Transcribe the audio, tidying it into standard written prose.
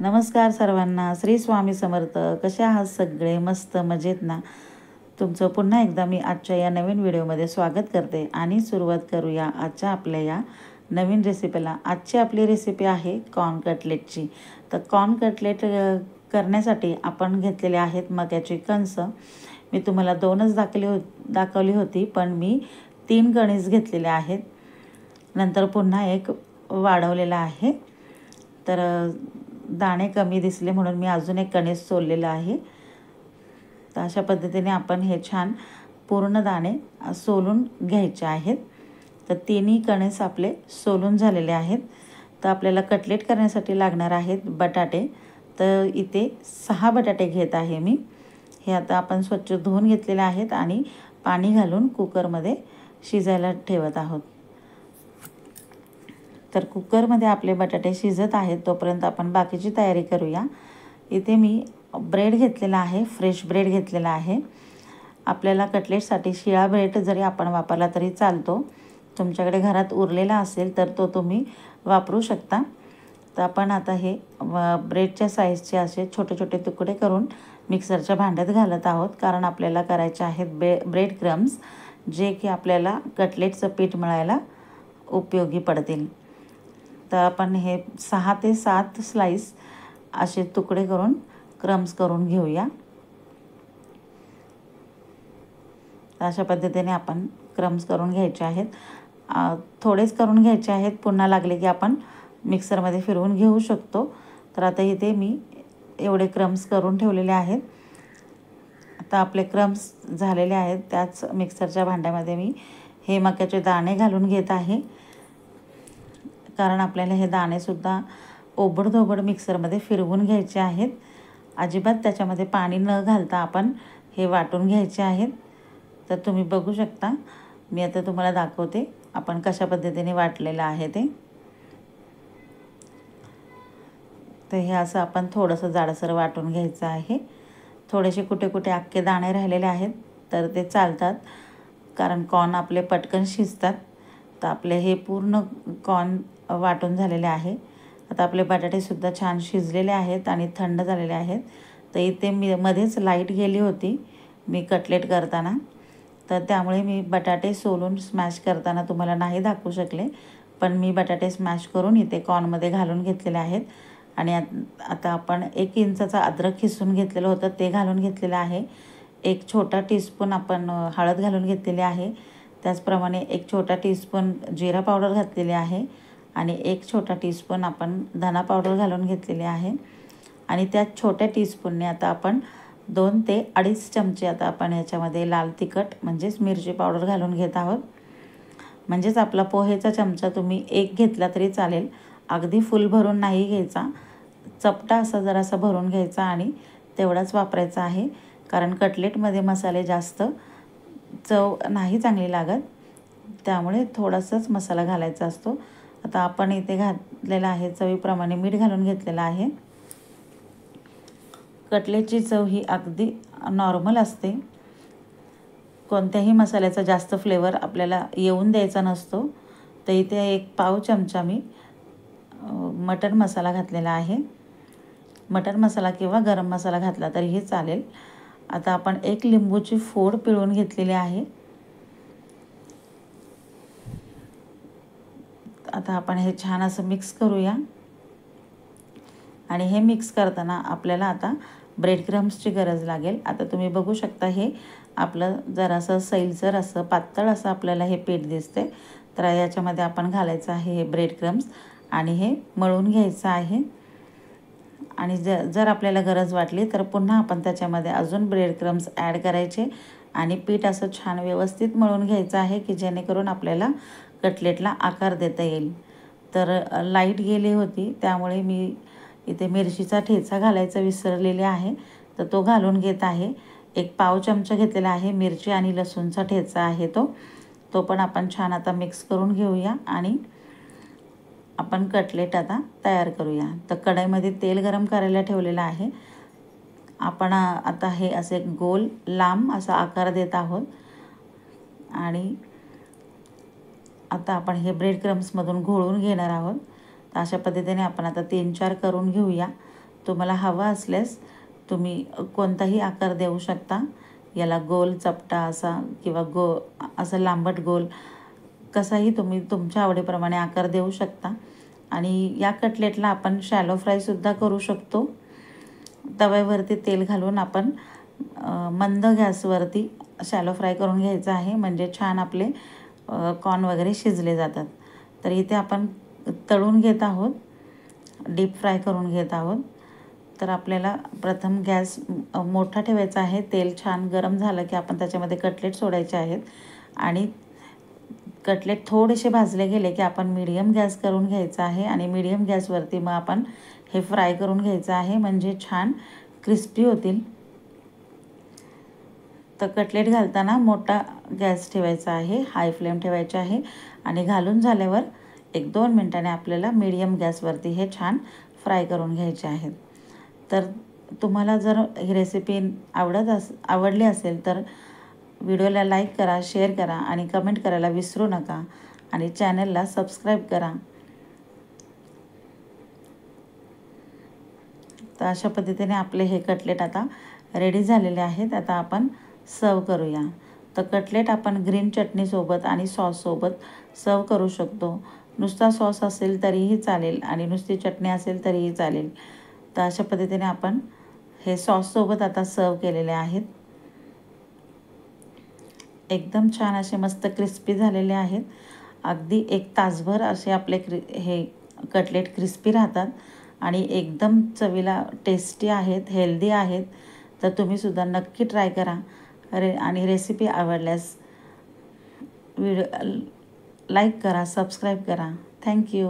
नमस्कार सर्वांना. श्री स्वामी समर्थ. कसे आहात सगळे? मस्त मजेत ना? तुमचं पुन्हा एकदा मी आजच्या या नवीन व्हिडिओमध्ये स्वागत करते आणि सुरुवात करूया आजच्या आपल्या या नवीन रेसिपीला. आजची आपली रेसिपी आहे कॉर्न कटलेटची. तर कॉर्न कटलेट करण्यासाठी आपण घेतलेले आहेत मक्याची कणस. मी तुम्हाला 2च दाखवली होती, पण मी 3 कणीस घेतलेले आहेत. नंतर पुन्हा एक वाढवलेला आहे. तर दाणे कमी दिसले म्हणून मी अजून एक कणीस सोललेलं आहे. तर अशा पद्धतीने आपण हे छान पूर्ण दाणे सोलून घ्यायचे आहेत. तर तिन्ही कणीस आपले सोलून झालेले आहेत. तर आपल्याला कटलेट करण्यासाठी लागणार आहेत बटाटे. तर इथे 6 बटाटे घेत आहे मी. हे आता आपण स्वच्छ धुवून घेतलेले आहेत आणि पाणी घालून कुकरमध्ये शिजायला ठेवत आहोत. तर कुकरमध्ये आपले बटाटे शिजत आहेत तोपर्यंत आपण बाकीची तयारी करूया. इथे मी ब्रेड घेतलेला आहे, फ्रेश ब्रेड घेतलेला आहे. आपल्याला कटलेटसाठी शिळा ब्रेड जरी आपण वापरला तरी चालतो. तुमच्याकडे घरात उरलेला असेल तर तो तुम्ही वापरू शकता. तर आपण आता हे ब्रेडच्या साईजचे असे छोटे छोटे तुकडे करून मिक्सरच्या भांड्यात घालत आहोत, कारण आपल्याला करायचे आहेत ब्रेड क्रम्स, जे की आपल्याला कटलेटचं पीठ मळायला उपयोगी पडतील. तर आपण हे 6 ते 7 स्लाइस असे तुकडे करून क्रम्स करून घेऊया. अशा पद्धतीने आपण क्रम्स करून घ्यायचे आहेत. थोडेच करून घ्यायचे आहेत, पुन्हा लागले की आपण मिक्सरमध्ये फिरवून घेऊ शकतो. तर आता इथे मी एवढे क्रम्स करून ठेवलेले आहेत. आता आपले क्रम्स झालेले आहेत. त्याच मिक्सरच्या भांड्यामध्ये मी हे मक्याचे दाणे घालून घेत आहे, कारण आपल्याला हे दाणेसुद्धा ओबडधोबड मिक्सरमध्ये फिरवून घ्यायचे आहेत. अजिबात त्याच्यामध्ये पाणी न घालता आपण हे वाटून घ्यायचे आहेत. तर तुम्ही बघू शकता, मी आता तुम्हाला दाखवते आपण कशा पद्धतीने वाटलेलं आहे ते. तर हे असं आपण थोडंसं जाडसर वाटून घ्यायचं आहे. थोडेसे कुठे कुठे अख्खे दाणे राहिलेले आहेत तर ते चालतात, कारण कॉर्न आपले पटकन शिजतात. तर आपले हे पूर्ण कॉर्न वाटून झालेले आहे. आता आपले बटाटेसुद्धा छान शिजलेले आहेत आणि थंड झालेले आहेत. तर इथे मी मध्येच लाईट गेली होती मी कटलेट करताना, तर त्यामुळे मी बटाटे सोलून स्मॅश करताना तुम्हाला नाही दाखवू शकले. पण मी बटाटे स्मॅश करून इथे कॉर्नमध्ये घालून घेतलेले आहेत. आणि आता आपण 1 इंचाचा अद्रक खिसून घेतलेलं होतं ते घालून घेतलेलं आहे. 1 छोटा टीस्पून आपण हळद घालून घेतलेली आहे. त्याचप्रमाणे 1 छोटा टीस्पून जिरा पावडर घातलेली आहे आणि 1 छोटा टीस्पून आपण धना पावडर घालून घेतलेली आहे. आणि त्याच छोट्या टीस्पूनने आता आपण 2 ते 2.5 चमचे आता आपण याच्यामध्ये लाल तिखट म्हणजेच मिरची पावडर घालून घेत आहोत. म्हणजेच आपला पोहेचा चमचा तुम्ही 1 घेतला तरी चालेल. अगदी फुल भरून नाही घ्यायचा, चपटा असा जरासा भरून घ्यायचा आणि तेवढाच वापरायचा आहे, कारण कटलेटमध्ये मसाले जास्त चव नाही चांगली लागत. त्यामुळे थोडासाच मसाला घालायचा असतो. आता आपण इथे घातलेला आहे चवीप्रमाणे मीठ घालून घेतलेलं आहे. कटलेटची चव ही अगदी नॉर्मल असते. कोणत्याही मसाल्याचा जास्त फ्लेवर आपल्याला येऊन द्यायचा नसतो. तर इथे 1 पाव चमचा मी मटण मसाला घातलेला आहे. मटण मसाला किंवा गरम मसाला घातला तरीही चालेल. आता आपण 1 लिंबूची फोड पिळून घेतलेली आहे. आता आपण हे छान असं मिक्स करूया. आणि हे मिक्स करताना आपल्याला आता ब्रेड क्रम्सची गरज लागेल. आता तुम्ही बघू शकता, हे आपलं जरासं सैलसर असं पातळ असं आपल्याला हे पीठ दिसते. तर याच्यामध्ये आपण घालायचं आहे हे ब्रेड क्रम्स आणि हे मळून घ्यायचं आहे. आणि जर आपल्याला गरज वाटली तर पुन्हा आपण त्याच्यामध्ये अजून ब्रेड क्रम्स ॲड करायचे आणि पीठ असं छान व्यवस्थित मळून घ्यायचं आहे, की जेणेकरून आपल्याला कटलेटला आकार देता येईल. तर लाईट गेली होती त्यामुळे मी इथे मिरचीचा ठेचा घालायचा विसरलेले आहे, तर तो घालून घेत आहे. 1 पाव चमचा घेतलेला आहे. मिरची आणि लसूणचा ठेचा आहे तो पण आपण छान आता मिक्स करून घेऊया आणि आपण कटलेट आता तयार करूया. तर कढईमध्ये तेल गरम करायला ठेवलेलं आहे. आपण आता हे असे गोल लांब असा आकार देत आहोत आणि आता आपण हे ब्रेड क्रम्समधून घोळून घेणार आहोत. तर अशा पद्धतीने आपण आता 3-4 करून घेऊया. तुम्हाला हवा असल्यास तुम्ही कोणताही आकार देऊ शकता. याला गोल चपटा असा किंवा असा लांबट गोल कसाही तुम्ही तुमच्या आवडीप्रमाणे आकार देऊ शकता. आणि या कटलेटला आपण शॅलो फ्रायसुद्धा करू शकतो. तव्यावरती तेल घालून आपण मंद गॅसवरती शॅलो फ्राय करून घ्यायचं आहे, म्हणजे छान आपले कॉर्न वगैरे शिजले जातात. तर इथे आपण तळून घेत आहोत, डीप फ्राय करून घेत आहोत. तर आपल्याला प्रथम गॅस मोठा ठेवायचा आहे. तेल छान गरम झालं की आपण त्याच्यामध्ये कटलेट सोडायचे आहेत आणि कटलेट थोडेसे भाजले गेले की आपण मीडियम गॅस करून घ्यायचा आहे आणि मीडियम गॅसवरती मग आपण हे फ्राय करून घ्यायचं आहे, म्हणजे छान क्रिस्पी होतील. तर कटलेट घालताना मोठा गॅस ठेवायचा आहे, हाय फ्लेम ठेवायचे आहे आणि घालून झाल्यावर 1-2 मिनिटांनी आपल्याला मीडियम गॅसवरती हे छान फ्राय करून घ्यायचे आहेत. तर तुम्हाला जर ही रेसिपी आवडली असेल तर व्हिडिओला लाईक करा, शेअर करा आणि कमेंट करायला विसरू नका आणि चॅनलला सबस्क्राईब करा. तर अशा पद्धतीने आपले हे कटलेट आता रेडी झालेले आहेत. आता आपण सर्व करूया. तर कटलेट आपण ग्रीन चटणीसोबत आणि सॉससोबत सर्व करू शकतो. नुसता सॉस असेल तरीही चालेल आणि नुसती चटणी असेल तरीही चालेल. तर अशा पद्धतीने आपण हे सॉससोबत आता सर्व केलेले आहेत. एकदम छान असे मस्त क्रिस्पी झालेले आहेत. अगदी 1 तासभर असे आपले हे कटलेट क्रिस्पी राहतात आणि एकदम चवीला टेस्टी आहेत, हेल्दी आहेत. तर तुम्हीसुद्धा नक्की ट्राय करा. आणि रेसिपी आवडल्यास व्हिडिओ लाईक करा, सबस्क्राईब करा. थँक्यू.